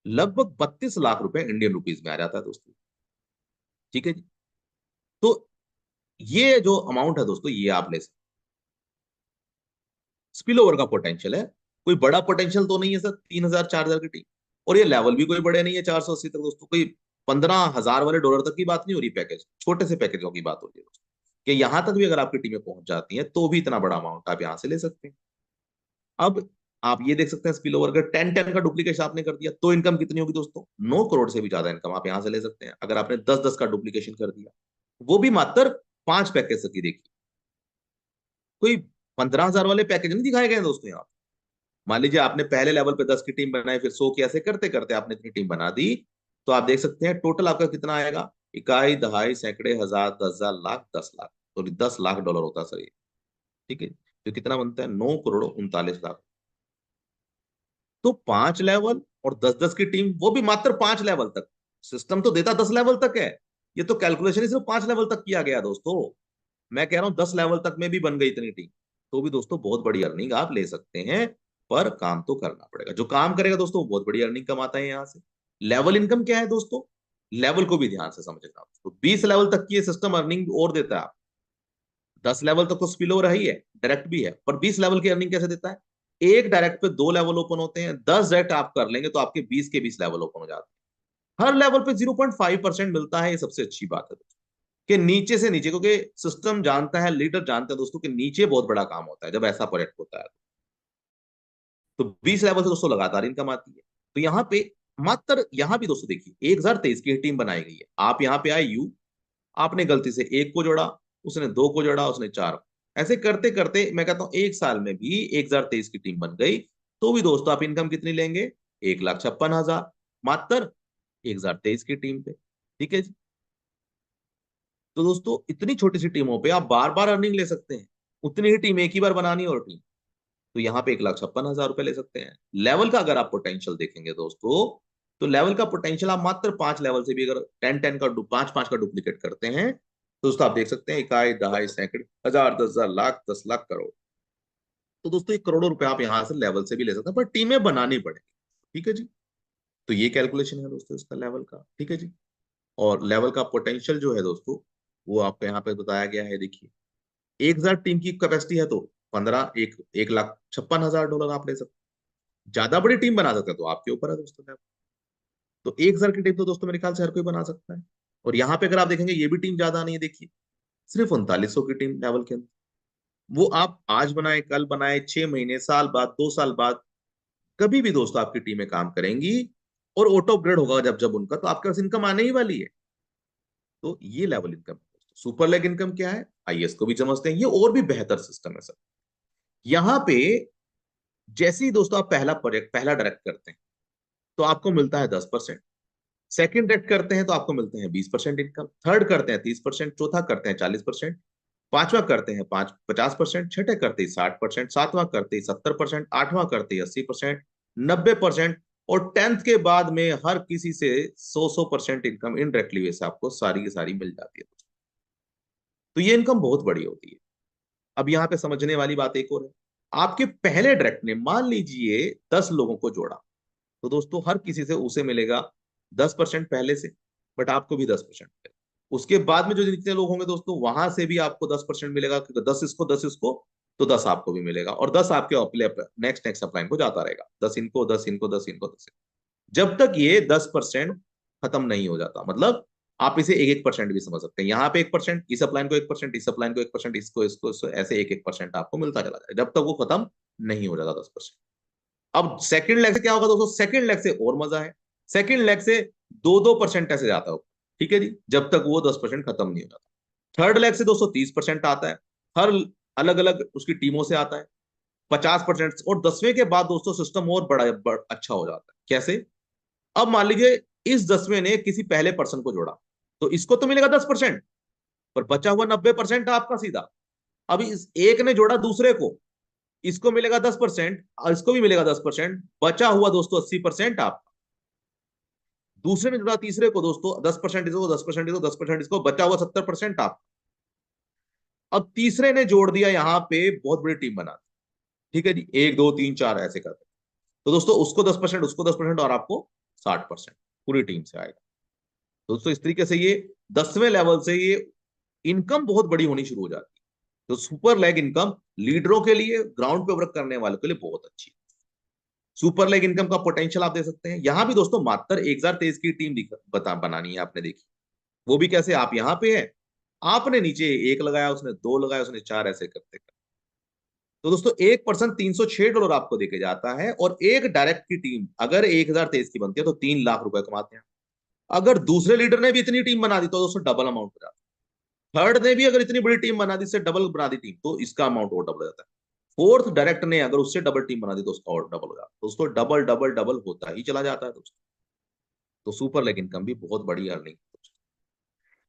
लगभग 32 लाख रुपए इंडियन रुपीज में आ जाता है दोस्तों, ठीक है जी। तो ये जो अमाउंट है दोस्तों ये आप ले सकते। स्पिल ओवर का पोटेंशियल है, कोई बड़ा पोटेंशियल तो नहीं है सर, 3,000 4,000 की टीम, और ये लेवल भी कोई बड़े नहीं है 480 तक दोस्तों। कोई 15,000 वाले डॉलर तक की बात नहीं हो रही, पैकेज छोटे से पैकेजों की बात हो रही है दोस्तों। कि यहां तक भी अगर आपकी टीमें पहुंच जाती हैं तो भी इतना बड़ा अमाउंट आप यहां से ले सकते हैं। अब आप ये देख सकते हैं स्पिल ओवर अगर 10-10 का डुप्लीकेशन आपने कर दिया तो इनकम कितनी होगी दोस्तों, 9 करोड़ से भी ज्यादा इनकम आप यहां से ले सकते हैं। अगर आपने 10-10 का डुप्लीकेशन कर दिया, वो भी मात्र 5 पैकेज की देखिए, कोई 15,000 वाले पैकेज नहीं दिखाए गए दोस्तों यहाँ। मान लीजिए आपने पहले लेवल पे 10 की टीम बनाई, फिर 100 की, ऐसे करते करते आपने इतनी टीम बना दी। तो आप देख सकते हैं टोटल आपका कितना आएगा, इकाई, दहाई, सैकड़े, हजार, 10,000, लाख, 10 लाख, तो $10 लाख होता है सर ये, ठीक है। तो कितना बनता है, 9,39,00,000। तो 5 लेवल और 10-10 की टीम, वो भी मात्र 5 लेवल तक। सिस्टम तो देता 10 लेवल तक है, ये तो कैलकुलेशन ही सिर्फ 5 लेवल तक किया गया दोस्तों। मैं कह रहा हूं 10 लेवल तक में भी बन गई इतनी टीम, तो भी दोस्तों बहुत बड़ी अर्निंग आप ले सकते हैं। पर काम तो करना पड़ेगा, जो काम करेगा दोस्तों वो बहुत बड़ी अर्निंग कमाता है यहाँ से। लेवल इनकम क्या है दोस्तों, लेवल को भी ध्यान से समझना। तो 20 लेवल तक की ये सिस्टम अर्निंग और देता है। 10 लेवल तक तो स्पिल ओवर है ही है, डायरेक्ट भी है, पर 20 लेवल की अर्निंग कैसे देता है, एक डायरेक्ट पे 2 लेवल ओपन होते हैं, 10 डायरेक्ट आप कर लेंगे तो आपके 20 के 20 लेवल ओपन हो जाते हैं। हर लेवल पे 0.5% मिलता है, ये सबसे अच्छी बात है दोस्तों। कि नीचे से नीचे, क्योंकि सिस्टम जानता है, लीडर जानते हैं दोस्तों कि नीचे बहुत बड़ा काम होता है जब ऐसा प्रोजेक्ट होता है। तो 20 लेवल से दोस्तों लगातार इनकम आती है। तो यहाँ पे मात्र, यहाँ भी दोस्तों देखिए 1,023 की टीम बनाई गई है। आप यहाँ पे आए यू, आपने गलती से एक को जोड़ा, उसने दो को जोड़ा, उसने चार, ऐसे करते करते मैं कहता हूँ 1 साल में भी 1,023 की टीम बन गई। तो भी दोस्तों आप इनकम कितनी लेंगे, 1,56,000 मात्र 1,023 की टीम पे, ठीक है जी। तो दोस्तों इतनी छोटी सी टीमों पे आप बार बार अर्निंग ले सकते हैं। उतनी ही टीम एक ही बार बनानी है और टीम, तो यहाँ पे 1,56,000 रुपए ले सकते हैं। लेवल का अगर आप पोटेंशियल देखेंगे दोस्तों, तो लेवल का पोटेंशियल आप मात्र 5 लेवल से भी अगर 10 का 5 का डुप्लीकेट करते हैं तो दोस्तों आप देख सकते हैं इकाई, दहाई, सैकड़े, हजार, 10,000, लाख, 10 लाख, करोड़। तो दोस्तों ये करोड़ों रुपए आप यहाँ से लेवल से भी ले सकते हैं, पर टीमें बनानी पड़ेगी। ठीक है जी। तो ये कैलकुलेशन है दोस्तों इसका लेवल का। ठीक है जी। और लेवल का पोटेंशियल जो है दोस्तों वो आपको यहाँ पे बताया गया है। देखिए 1,000 टीम की कैपेसिटी है तो 1,56,000 आप ले सकते हैं। ज्यादा बड़ी टीम बना सकते हैं तो आपके ऊपर है दोस्तों लेवल। तो 1,000 की टीम तो दोस्तों मेरे ख्याल से हर कोई बना सकता है। और यहाँ पे अगर आप देखेंगे ये भी टीम ज्यादा नहीं है। देखिए सिर्फ 3900 की टीम लेवल के अंदर। वो आप आज बनाए, कल बनाए, 6 महीने, साल बाद, 2 साल बाद, कभी भी दोस्तों आपकी टीमें काम करेंगी और ऑटो अपग्रेड होगा जब जब उनका, तो आपके पास इनकम आने ही वाली है। तो ये level income. Super leg income क्या है, आईएएस को भी समझते हैं, ये और भी बेहतर सिस्टम है सर। यहाँ पे जैसे ही दोस्तों आप पहला प्रोजेक्ट, पहला डायरेक्ट करते हैं तो आपको मिलता है 10%। सेकंड डायरेक्ट करते हैं तो आपको मिलते हैं 20% इनकम। थर्ड करते हैं 30%। चौथा करते हैं 40%। पांचवा करते हैं 50%। छठे करते ही 60%। सातवां करते ही 70%। आठवां करते ही 80%, 90%। और 10th के बाद में हर किसी से 100% इनकम इनडायरेक्टली वैसे आपको सारी की सारी मिल जाती है। तो ये इनकम बहुत बड़ी होती है। अब यहाँ पे समझने वाली बात एक और है। आपके पहले डायरेक्ट ने मान लीजिए 10 लोगों को जोड़ा, तो दोस्तों हर किसी से उसे मिलेगा 10% पहले से, बट आपको भी 10% मिलेगा। उसके बाद में जो जितने लोग होंगे दोस्तों वहां से भी आपको 10% मिलेगा, क्योंकि 10 इसको तो 10 आपको भी मिलेगा। और 10 आपके नेक्स्ट नेक्स्ट अपलाइन को जाता रहेगा। 10 इनको, 10 इनको, 10 इनको, 10 जब तक ये 10% खत्म नहीं हो जाता। मतलब आप इसे 1-1% भी समझ सकते हैं। यहाँ पे 1%, इस अपलाइन को 1%, इस अपलाइन को 1%, इसको ऐसे 1-1% आपको मिलता चला जाए जब तक वो खत्म नहीं हो जाता 10%। अब सेकंड लेग से क्या होगा दोस्तों, सेकंड लेग से और मजा है। सेकंड लेग से 2-2% ऐसे जाता हो। ठीक है जी, जब तक वो 10% खत्म नहीं हो जाता। थर्ड लेग से दोस्तों 30% आता है, हर अलग अलग उसकी टीमों से आता है 50%। और 10वें के बाद दोस्तों सिस्टम और बड़ा अच्छा हो जाता है। कैसे, अब मान लीजिए इस 10वें ने किसी पहले पर्सन को जोड़ा, तो इसको तो मिलेगा 10%, पर बचा हुआ 90% आपका सीधा। अब इस एक ने जोड़ा दूसरे को, इसको मिलेगा 10% और इसको भी मिलेगा 10%। बचा हुआ दोस्तों 80% आपका। दूसरे ने जोड़ा तीसरे को दोस्तों, 10% इसको, 10% इसको, 10% इसको, बचा हुआ 70% आपका। अब तीसरे ने जोड़ दिया यहाँ पे, बहुत बड़ी टीम बना दी। ठीक है जी, 1 2 3 4 ऐसे करते, तो दोस्तों उसको 10%, उसको 10% और आपको 60% पूरी टीम से आएगा। दोस्तों इस तरीके से ये 10वें लेवल से ये इनकम बहुत बड़ी होनी शुरू हो जाती है। तो सुपर लेग इनकम लीडरों के लिए, ग्राउंड पे वर्क करने वालों के लिए बहुत अच्छी। सुपर लेग इनकम का पोटेंशियल आप दे सकते हैं। यहां भी दोस्तों मात्र 1,023 की टीम बनानी है आपने। देखी वो भी कैसे, आप यहां पे है, आपने नीचे 1 लगाया, उसने 2 लगाया, उसने 4, ऐसे करते करते। तो दोस्तों एक पर्सन $306 आपको देके जाता है। और एक डायरेक्ट की टीम अगर 1,023 की बनती है तो 3 लाख रुपए कमाते हैं। अगर दूसरे लीडर ने भी इतनी टीम बना दी तो दोस्तों डबल अमाउंट हो जाता है। थर्ड ने भी अगर इतनी बड़ी टीम बना दी, इससे डबल बना दी टीम, तो इसका अमाउंट और डबल हो जाता है। फोर्थ डायरेक्ट ने अगर उससे डबल टीम बना दी तो उसका और डबल हो जाता है। दोस्तों डबल डबल डबल होता ही चला जाता है दोस्तों। तो सुपर लेग इनकम भी बहुत बड़ी अर्निंग।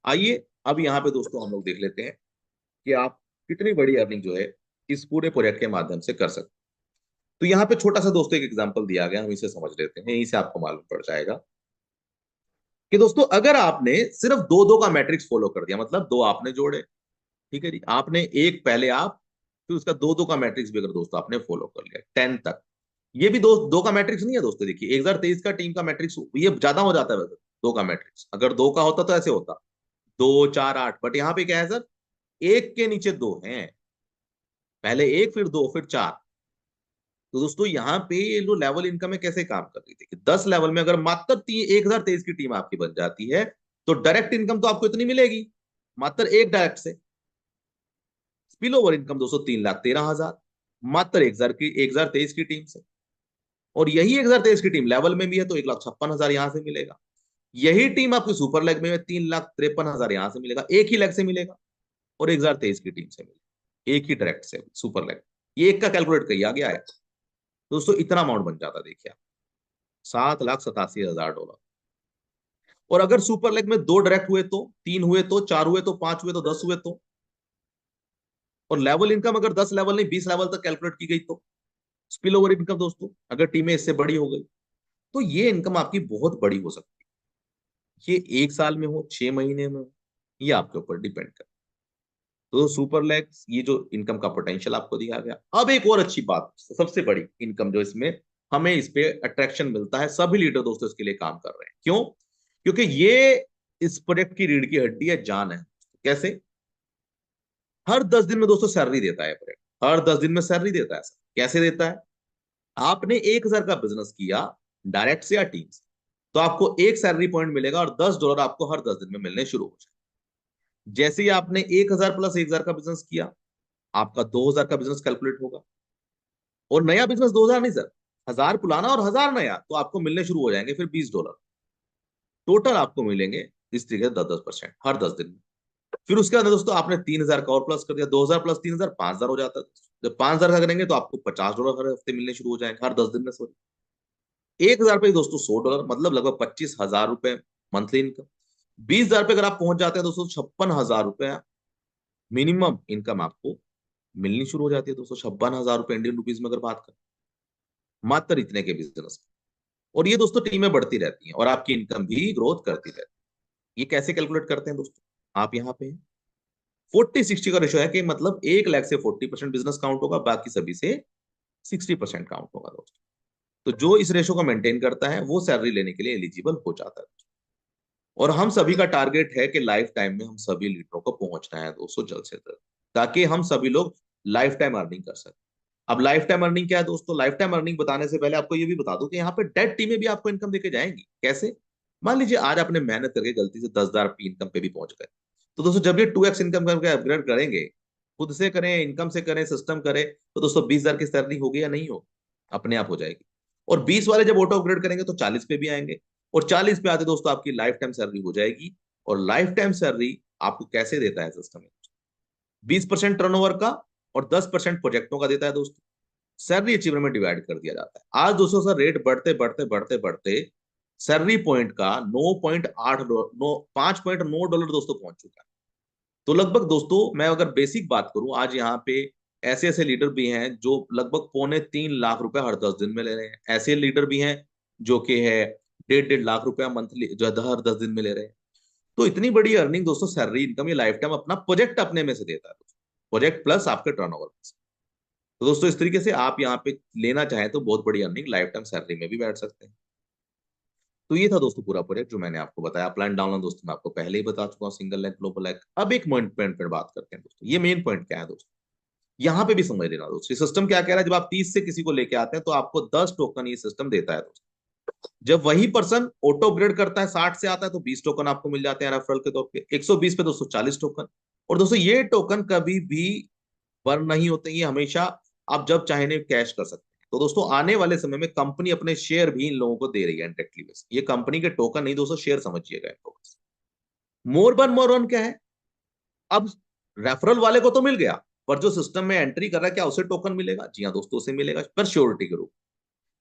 आइए अब यहाँ पे दोस्तों हम लोग देख लेते हैं कि आप कितनी बड़ी अर्निंग जो है इस पूरे प्रोजेक्ट के माध्यम से कर सकते हैं। तो यहाँ पे छोटा सा दोस्तों एक एग्जांपल दिया गया, हम इसे समझ लेते हैं, यहीं से आपको मालूम पड़ जाएगा कि दोस्तों अगर आपने सिर्फ 2-2 का मैट्रिक्स फॉलो कर दिया, मतलब 2 आपने जोड़े, ठीक है जी, आपने एक पहले आप, फिर उसका 2-2 का मैट्रिक्स भी अगर दोस्तों आपने फॉलो कर लिया 10 तक। ये भी दोस्त 2 का मैट्रिक्स नहीं है दोस्तों। देखिए 1,023 का टीम का मैट्रिक्स ये ज्यादा हो जाता है वैसे। 2 का मैट्रिक्स अगर 2 का होता तो ऐसे होता 2 4 8, बट यहाँ पे क्या है सर, एक के नीचे 2 हैं, पहले एक, फिर 2, फिर 4। तो दोस्तों यहाँ पे ये लो लेवल इनकम है कैसे काम कर रही थी कि 10 लेवल में अगर मात्र 1,023 की टीम आपकी बन जाती है तो डायरेक्ट इनकम तो आपको इतनी मिलेगी मात्र एक डायरेक्ट से। स्पिल ओवर इनकम दोस्तों 3,13,000 मात्र 1,023 की टीम से। और यही 1,023 की टीम लेवल में भी है तो 1,56,000 यहां से मिलेगा। यही टीम आपकी सुपर लेग में 3,53,000 यहां से मिलेगा, एक ही लेग से मिलेगा। और 1,023 की टीम से मिलेगा एक ही डायरेक्ट से सुपर लेग। ये एक का कैलकुलेट किया गया है दोस्तों, इतना अमाउंट बन जाता देखिए, $7,87,000। और अगर सुपर लेग में 2 डायरेक्ट हुए तो, 3 हुए तो, 4 हुए तो, 5 हुए तो, 10 हुए तो। और लेवल इनकम अगर 10 लेवल नहीं 20 लेवल तक कैलकुलेट की गई तो स्पिल ओवर इनकम दोस्तों, अगर टीमें इससे बड़ी हो गई तो ये इनकम आपकी बहुत बड़ी हो सकती है। ये 1 साल में हो, 6 महीने में हो, ये आपके ऊपर डिपेंड करता है। तो सुपर लैक्स ये जो इनकम का पोटेंशियल आपको दिया गया। अब एक और अच्छी बात, सबसे बड़ी इनकम जो इसमें हमें इस पे अट्रैक्शन मिलता है, सभी लीडर दोस्तों इसके लिए काम कर रहे हैं। क्यों? क्योंकि ये इस प्रोजेक्ट की रीढ़ की हड्डी है, जान है। कैसे? हर 10 दिन में दोस्तों सैलरी देता है प्रोजेक्ट, हर 10 दिन में सैलरी देता है। कैसे देता है? आपने 1,000 का बिजनेस किया, डायरेक्ट से या टीम से, तो आपको एक सैलरी पॉइंट मिलेगा और $10 आपको हर 10 दिन में मिलने शुरू हो जाए। जैसे ही आपने 1,000 प्लस 1,000 का बिजनेस किया, आपका 2,000 का बिजनेस कैलकुलेट होगा। और नया बिजनेस 2,000 नहीं सर, 1,000 पुराना और 1,000 नया, तो आपको मिलने शुरू हो जाएंगे फिर $20। टोटल आपको मिलेंगे इस तरीके से 10-10% हर 10 दिन में। फिर उसके बाद दोस्तों आपने 3,000 का और प्लस कर दिया, 2,000 प्लस 3,000 5,000 हो जाता है। जब 5,000 का करेंगे तो आपको $50 हर हफ्ते मिलने शुरू हो जाएंगे, हर 10 दिन में। सॉरी, 1,000 पे दोस्तों $100, मतलब लगभग ₹25,000 मंथली इनकम। 20,000 पे अगर आप पहुंच जाते हैं दोस्तों, ₹56,000 मिनिमम इनकम आपको मिलनी शुरू हो जाती है दोस्तों। ₹56,000 इंडियन रुपीज में अगर बात करें, मात्र इतने के बिजनेस। और ये दोस्तों टीमें बढ़ती रहती हैं और आपकी इनकम भी ग्रोथ करती रहती है। ये कैसे कैलकुलेट करते हैं दोस्तों? आप यहाँ पे 40-60 का रेशो है कि मतलब 1 लाख से 40% बिजनेस काउंट होगा, बाकी सभी से 60% काउंट होगा दोस्तों। तो जो इस रेशो को मेंटेन करता है वो सैलरी लेने के लिए एलिजिबल हो जाता है। और हम सभी का टारगेट है कि लाइफ टाइम में हम सभी लीडरों को पहुंचना है दोस्तों, जल्द से जल्द, ताकि हम सभी लोग लाइफ टाइम अर्निंग कर सकें। अब लाइफ टाइम अर्निंग क्या है दोस्तों? लाइफ टाइम अर्निंग बताने से पहले आपको ये भी बता दूं कि यहाँ पे डेड टीमें भी आपको इनकम देके जाएंगी। कैसे? मान लीजिए आज आपने मेहनत करके गलती से 10,000 की इनकम पे भी पहुंच गए, तो दोस्तों जब ये 2x इनकम करके अपग्रेड करेंगे, खुद से करें, इनकम से करें, सिस्टम करें, तो दोस्तों 20,000 की सैलरी होगी या नहीं हो? अपने आप हो जाएगी। और 20 वाले जब ऑटो अपग्रेड करेंगे तो 40 पे भी आएंगे। और 40 पे आते दोस्तों आपकी लाइफ टाइम सैलरी हो जाएगी। और लाइफ टाइम सैलरी आपको कैसे देता है सिस्टम? 20% टर्नओवर का और 10% प्रोजेक्टों का देता है दोस्तों। सैलरी अचीवर में डिवाइड कर दिया जाता है। आज दोस्तों सर रेट बढ़ते बढ़ते बढ़ते बढ़ते सैलरी पॉइंट का 9.8 $5.9 दोस्तों पहुंच चुका है। तो लगभग दोस्तों मैं अगर बेसिक बात करूं, आज यहाँ पे ऐसे ऐसे लीडर भी हैं जो लगभग ₹2.25 लाख हर 10 दिन में ले रहे हैं। ऐसे लीडर भी हैं जो कि है 1.5-1.5 लाख मंथली जो हर 10 दिन में ले रहे हैं। तो इतनी बड़ी अर्निंग दोस्तों, सैलरी इनकम, ये लाइफ टाइम अपना प्रोजेक्ट अपने में से देता है दोस्तों, प्रोजेक्ट प्लस आपके टर्नओवर। तो दोस्तों इस तरीके से आप यहाँ पे लेना चाहें तो बहुत बड़ी अर्निंग लाइफ टाइम सैलरी में भी बैठ सकते हैं। तो ये था दोस्तों पूरा प्रोजेक्ट जो मैंने आपको बताया। प्लान डाउनलोड दोस्तों मैं आपको पहले ही बता चुका हूँ, सिंगल लैक, ग्लोबल लैक। अब एक पॉइंट पर बात करते हैं दोस्तों। ये मेन पॉइंट क्या है दोस्तों, यहाँ पे भी समझ लेना दोस्तों। सिस्टम क्या कह रहा है, जब आप 30 से किसी को लेके आते हैं तो आपको 10 टोकन ये सिस्टम देता है दोस्तों। जब वही पर्सन ऑटो अपग्रेड करता है, 60 से आता है, तो 20 टोकन आपको मिल जाते हैं रेफरल के तौर पे। 120 पे दोस्तों 40 टोकन। और दोस्तों ये टोकन कभी भी बर्न नहीं होते, ये हमेशा आप जब चाहे कैश कर सकते हैं। तो दोस्तों आने वाले समय में कंपनी अपने शेयर भी इन लोगों को दे रही है डायरेक्टली बेस। ये कंपनी के टोकन नहीं दोस्तों, शेयर समझिएगा इनको। मोर वन क्या है? अब रेफरल वाले को तो मिल गया, पर जो सिस्टम में एंट्री कर रहा है क्या उसे टोकन मिलेगा? जी हाँ दोस्तों, उसे मिलेगा, पर श्योरिटी के रूप।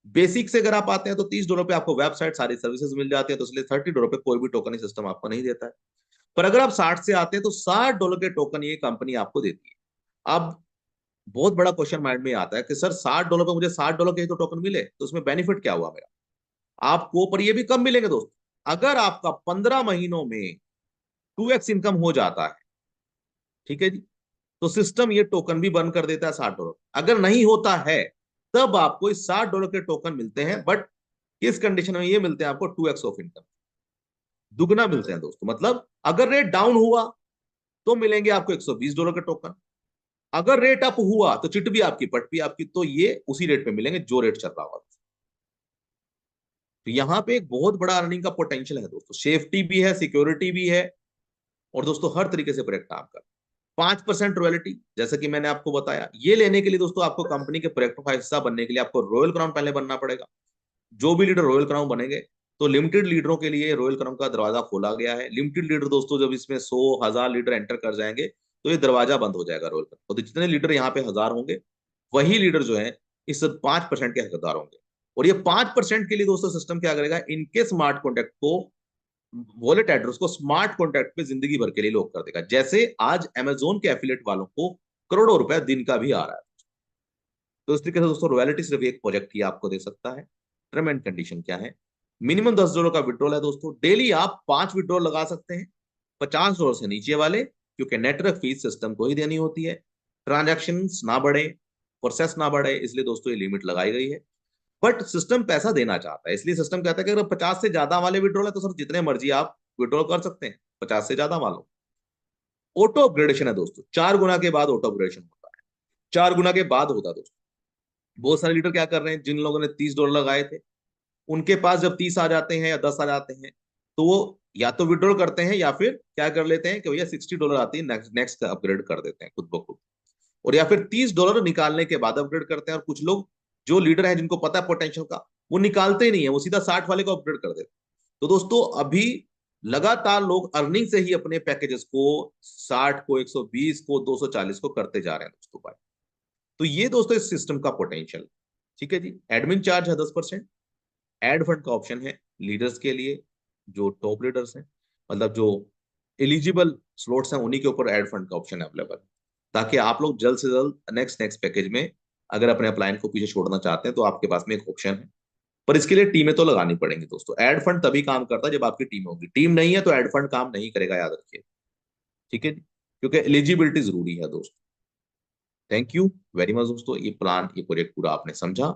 बेसिक से अगर आप आते हैं तो $30 पे आपको वेबसाइट सारी सर्विसेज मिल जाती है, तो इसलिए $30 पे कोई भी टोकन सिस्टम आपको नहीं देता है। पर अगर आप 60 से आते हैं तो $60 के टोकन ये कंपनी आपको देती है। अब बहुत बड़ा क्वेश्चन माइंड में आता है कि सर $60 पे मुझे $60 के ही तो टोकन मिले, तो उसमें बेनिफिट क्या हुआ मेरा आपको? पर ये भी कम मिलेंगे दोस्त, अगर आपका 15 महीनों में 2x इनकम हो जाता है, ठीक है जी, तो सिस्टम ये टोकन भी बंद कर देता है $60। अगर नहीं होता है तब आपको इस $60 के टोकन मिलते हैं, बट किस कंडीशन में ये मिलते हैं आपको? 2x ऑफ इनकम, दुगना मिलते हैं दोस्तों। मतलब अगर रेट डाउन हुआ तो मिलेंगे आपको $120 के टोकन, अगर रेट अप हुआ तो चिट भी आपकी, पट भी आपकी, तो ये उसी रेट पे मिलेंगे जो रेट चल रहा होगा। तो यहाँ पे एक बहुत बड़ा अर्निंग का पोटेंशियल है दोस्तों, सेफ्टी भी है, सिक्योरिटी भी है, और दोस्तों हर तरीके से प्रोजेक्ट काम कर। 5% रॉयल्टी, जैसा कि मैंने आपको बताया, ये लेने के लिए दोस्तों आपको कंपनी के प्रोजेक्ट का हिस्सा बनने के लिए आपको रॉयल क्राउन पहले बनना पड़ेगा। जो भी लीडर रॉयल क्राउन बनेंगे, तो लिमिटेड लीडरों के लिए रॉयल क्राउन का दरवाजा खोला गया है। लिमिटेड लीडर दोस्तों जब इसमें 100,000 लीडर एंटर कर जाएंगे तो ये दरवाजा बंद हो जाएगा रॉयल क्राउन। तो जितने लीडर यहाँ पे 1,000 होंगे, वही लीडर जो है इस 5% के हकदार होंगे। और ये 5% के लिए दोस्तों सिस्टम क्या करेगा, इनके स्मार्ट कॉन्ट्रैक्ट को, वॉलेट एड्रेस को स्मार्ट कॉन्ट्रैक्ट पे जिंदगी भर के लिए लॉक कर देगा। जैसे आज अमेजोन के एफिलिएट वालों को करोड़ों रुपए दिन का भी आ रहा है। तो इस तरीके से दोस्तों रॉयल्टी सिर्फ एक प्रोजेक्ट ही आपको दे सकता है। टर्म एंड कंडीशन क्या है, मिनिमम $10 का विड्रॉल है दोस्तों। डेली आप 5 विड्रॉल लगा सकते हैं, $50 से नीचे वाले, क्योंकि नेटवर्क फीस सिस्टम को ही देनी होती है। ट्रांजैक्शन ना बढ़े, प्रोसेस ना बढ़े, इसलिए दोस्तों ये लिमिट लगाई गई है। बट सिस्टम पैसा देना चाहता है, इसलिए सिस्टम कहता है कि अगर 50 से ज्यादा वाले विड्रॉल है तो सर जितने मर्जी आप विड्रॉल कर सकते हैं, 50 से ज्यादा वालों। ऑटो अपग्रेडेशन है दोस्तों, 4 गुना के बाद ऑटो अपग्रेडेशन होता है, 4 गुना के बाद होता है दोस्तों। बहुत सारे लीडर क्या कर रहे हैं, जिन लोगों ने $30 लगाए थे, उनके पास जब 30 आ जाते हैं या 10 आ जाते हैं, तो वो या तो विड्रॉल करते हैं या फिर क्या कर लेते हैं कि भैया $60 आती है, नेक्स्ट नेक्स्ट अपग्रेड कर देते हैं खुद ब खुद। और या फिर $30 निकालने के बाद अपग्रेड करते हैं। और कुछ लोग जो लीडर है जिनको पता है पोटेंशियल का, वो निकालते ही नहीं है, वो सीधा 60 वाले को अपग्रेड कर देते हैं। तो दोस्तों अभी लगातार लोग अर्निंग से ही अपने पैकेजेस को 60 को, 120 को, 240 को करते जा रहे हैं दोस्तों भाई। तो ये दोस्तों इस सिस्टम का पोटेंशियल। ठीक है जी। एडमिन चार्ज है 10%। एड फंड का ऑप्शन है लीडर्स के लिए, जो टॉप लीडर्स हैं, मतलब जो एलिजिबल स्लॉट्स हैं उन्हीं के ऊपर एड फंड का ऑप्शन अवेलेबल है, ताकि आप लोग जल्द से जल्द नेक्स्ट नेक्स्ट पैकेज में अगर अपने अपलायन को पीछे छोड़ना चाहते हैं तो आपके पास में एक ऑप्शन है। पर इसके लिए टीमें तो लगानी पड़ेंगी दोस्तों। एड फंड तभी काम करता है जब आपकी टीम होगी, टीम नहीं है तो एड फंड काम नहीं करेगा, याद रखिए। ठीक है जी? क्योंकि एलिजिबिलिटी जरूरी है दोस्तों। थैंक यू वेरी मच दोस्तों, ये प्लान, ये प्रोजेक्ट पूरा आपने समझा।